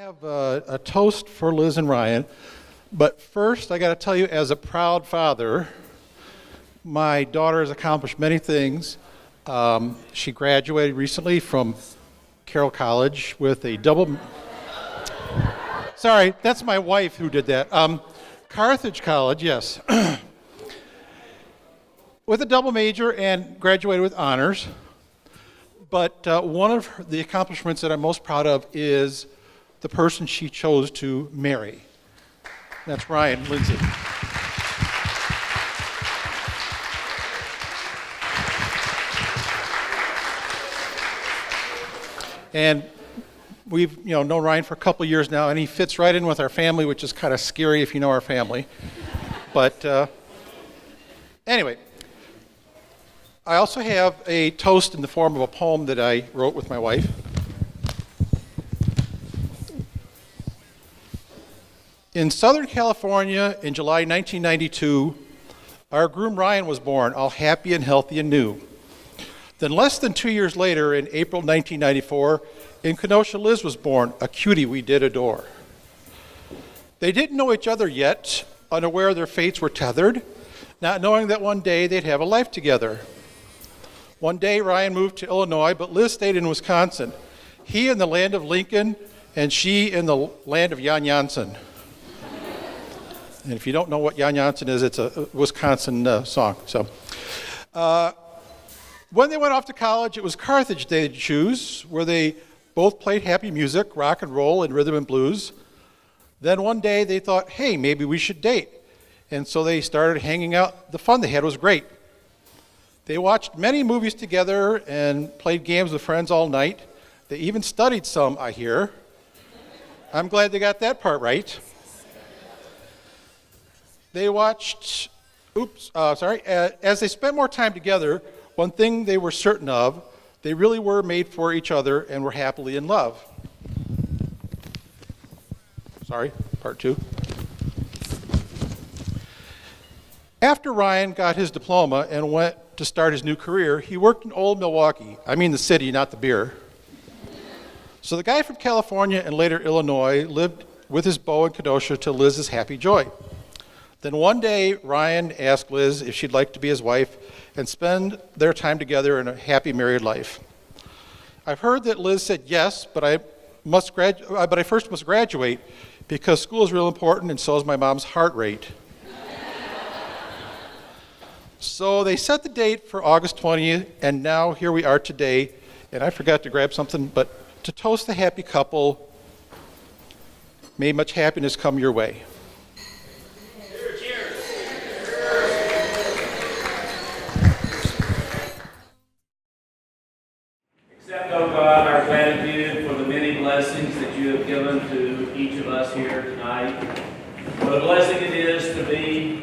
have a toast for Liz and Ryan, but first I got to tell you, as a proud father, my daughter has accomplished many things. She graduated recently from Carroll College with a double... Sorry, that's my wife who did that. Carthage College, yes. With a double major and graduated with honors. But one of the accomplishments that I'm most proud of is the person she chose to marry. That's Ryan, Lindsay. And we've known Ryan for a couple of years now, and he fits right in with our family, which is kind of scary if you know our family. But anyway, I also have a toast in the form of a poem that I wrote with my wife. In Southern California in July 1992, our groom Ryan was born, all happy and healthy and new. Then less than 2 years later, in April 1994, in Kenosha, Liz was born, a cutie we did adore. They didn't know each other yet, unaware their fates were tethered, not knowing that one day they'd have a life together. One day, Ryan moved to Illinois, but Liz stayed in Wisconsin. He in the land of Lincoln, and she in the land of Jan Janssen. And if you don't know what Jan Janssen is, it's a Wisconsin song. So, when they went off to college, it was Carthage they'd choose, where they both played happy music, rock and roll, and rhythm and blues. Then one day they thought, hey, maybe we should date. And so they started hanging out. The fun they had was great. They watched many movies together and played games with friends all night. They even studied some, I hear. I'm glad they got that part right. They watched, as they spent more time together, one thing they were certain of, they really were made for each other and were happily in love. Sorry, part two. After Ryan got his diploma and went to start his new career, he worked in old Milwaukee. I mean the city, not the beer. So the guy from California and later Illinois lived with his beau in Kenosha to Liz's happy joy. Then one day, Ryan asked Liz if she'd like to be his wife and spend their time together in a happy married life. I've heard that Liz said yes, but I first must graduate because school is real important and so is my mom's heart rate. So they set the date for August 20th, and now here we are today. And I forgot to grab something, but to toast the happy couple, may much happiness come your way. Cheers. Accept, O God, our gratitude for the many blessings that you have given to each of us here tonight. What a blessing it is to be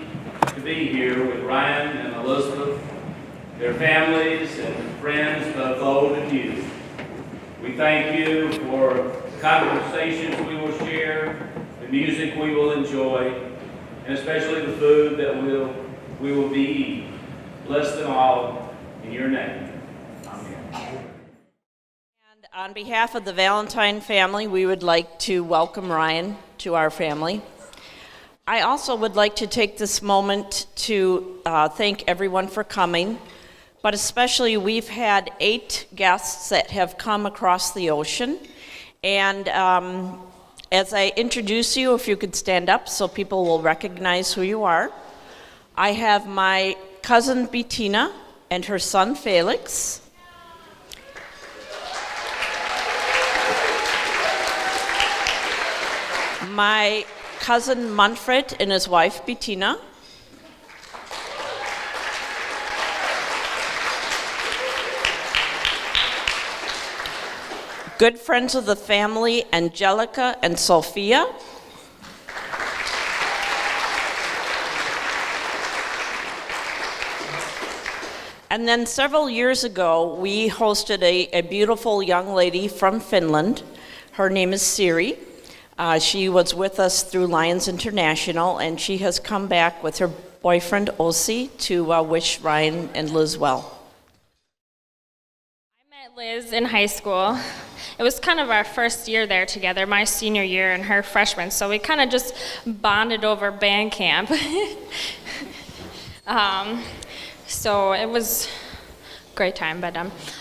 here with Ryan and Elizabeth, their families and friends, both old and new. We thank you for the conversations we will share, the music we will enjoy, and especially the food that we will be eating. Bless them all in your name. Amen. And on behalf of the Valentine family, we would like to welcome Ryan to our family. I also would like to take this moment to thank everyone for coming, but especially we've had 8 guests that have come across the ocean. And as I introduce you, if you could stand up so people will recognize who you are. I have my cousin Bettina and her son Felix. My cousin Manfred and his wife Bettina. Good friends of the family, Angelica and Sophia. And then several years ago, we hosted a beautiful young lady from Finland. Her name is Siri. She was with us through Lions International, and she has come back with her boyfriend, Ossi, to wish Ryan and Liz well. I met Liz in high school, it was kind of our first year there together, my senior year and her freshman, so we kind of just bonded over band camp. So it was a great time, but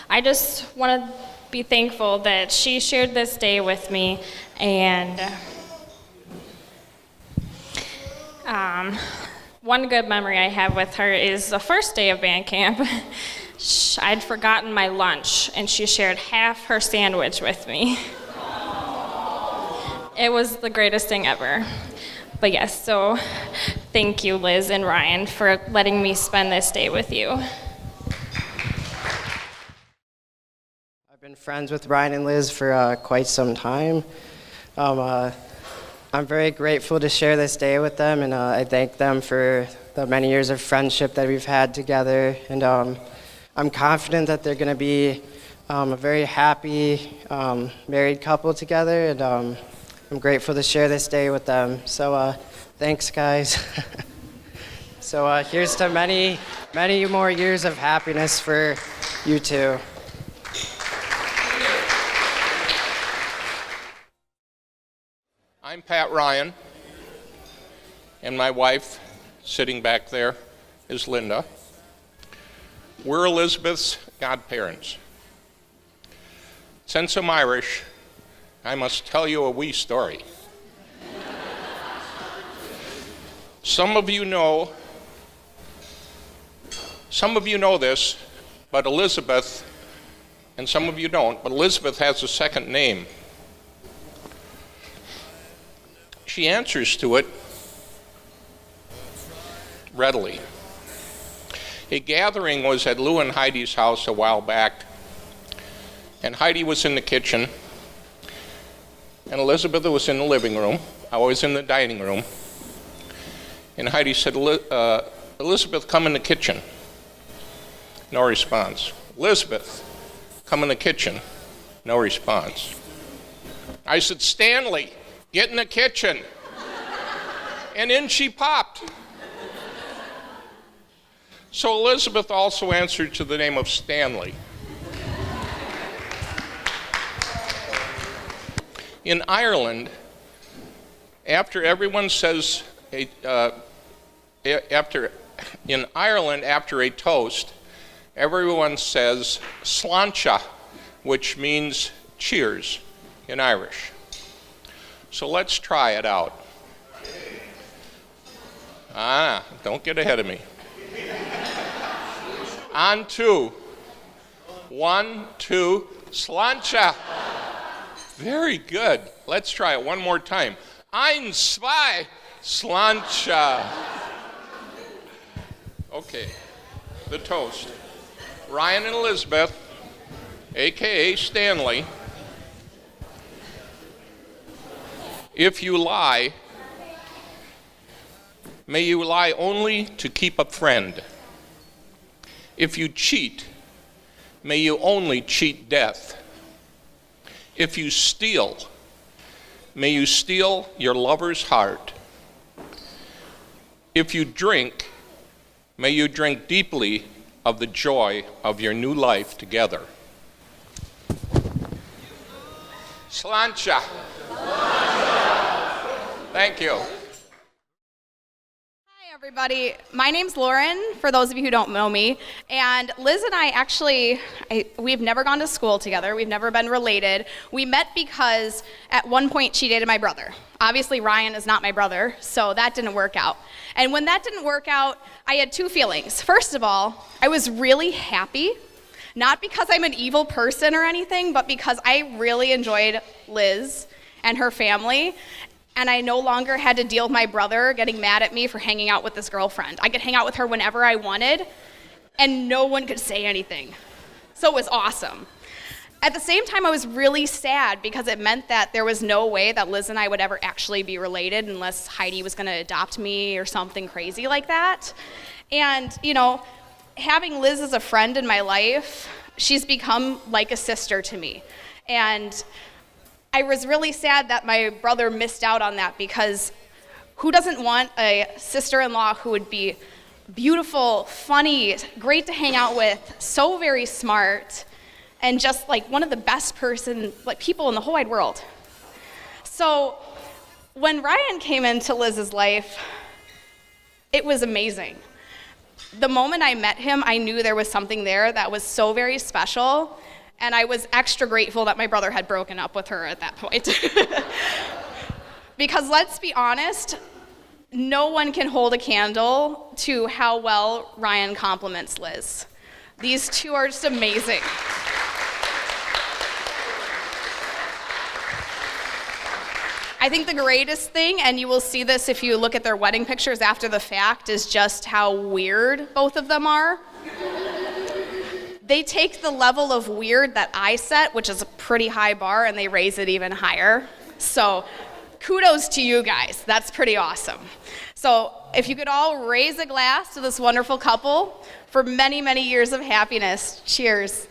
I just want to be thankful that she shared this day with me, and one good memory I have with her is the first day of band camp. I'd forgotten my lunch, and she shared half her sandwich with me. It was the greatest thing ever. But yes, so thank you, Liz and Ryan, for letting me spend this day with you. I've been friends with Ryan and Liz for quite some time. I'm very grateful to share this day with them, and I thank them for the many years of friendship that we've had together. And I'm confident that they're going to be a very happy married couple together, and I'm grateful to share this day with them. So thanks, guys. So here's to many, many more years of happiness for you two. I'm Pat Ryan, and my wife, sitting back there, is Linda. We're Elizabeth's godparents. Since I'm Irish, I must tell you a wee story. Some of you know this, but Elizabeth, and some of you don't, but Elizabeth has a second name. She answers to it readily. A gathering was at Lou and Heidi's house a while back, and Heidi was in the kitchen, and Elizabeth was in the living room. I was in the dining room. And Heidi said, Elizabeth, come in the kitchen. No response. Elizabeth, come in the kitchen. No response. I said, Stanley, get in the kitchen. And in she popped. So Elizabeth also answered to the name of Stanley. In Ireland, after everyone says, after a toast, everyone says sláinte, which means cheers in Irish. So let's try it out. Don't get ahead of me. On two. 1, 2, sláinte. Very good. Let's try it one more time. Ein, zwei, sláinte. Okay, the toast. Ryan and Elizabeth, a.k.a. Stanley. If you lie, may you lie only to keep a friend. If you cheat, may you only cheat death. If you steal, may you steal your lover's heart. If you drink, may you drink deeply of the joy of your new life together. Sláinte. Thank you. Hi, everybody. My name's Lauren, for those of you who don't know me. And Liz and I actually, we've never gone to school together. We've never been related. We met because at one point she dated my brother. Obviously, Ryan is not my brother, so that didn't work out. And when that didn't work out, I had two feelings. First of all, I was really happy, not because I'm an evil person or anything, but because I really enjoyed Liz and her family. And I no longer had to deal with my brother getting mad at me for hanging out with this girlfriend. I could hang out with her whenever I wanted, and no one could say anything. So it was awesome. At the same time, I was really sad because it meant that there was no way that Liz and I would ever actually be related unless Heidi was going to adopt me or something crazy like that. And, you know, having Liz as a friend in my life, she's become like a sister to me. And I was really sad that my brother missed out on that, because who doesn't want a sister-in-law who would be beautiful, funny, great to hang out with, so very smart, and just like one of the best people in the whole wide world. So when Ryan came into Liz's life, it was amazing. The moment I met him, I knew there was something there that was so very special, and I was extra grateful that my brother had broken up with her at that point. Because let's be honest, no one can hold a candle to how well Ryan compliments Liz. These two are just amazing. I think the greatest thing, and you will see this if you look at their wedding pictures after the fact, is just how weird both of them are. They take the level of weird that I set, which is a pretty high bar, and they raise it even higher. So kudos to you guys. That's pretty awesome. So if you could all raise a glass to this wonderful couple for many, many years of happiness. Cheers.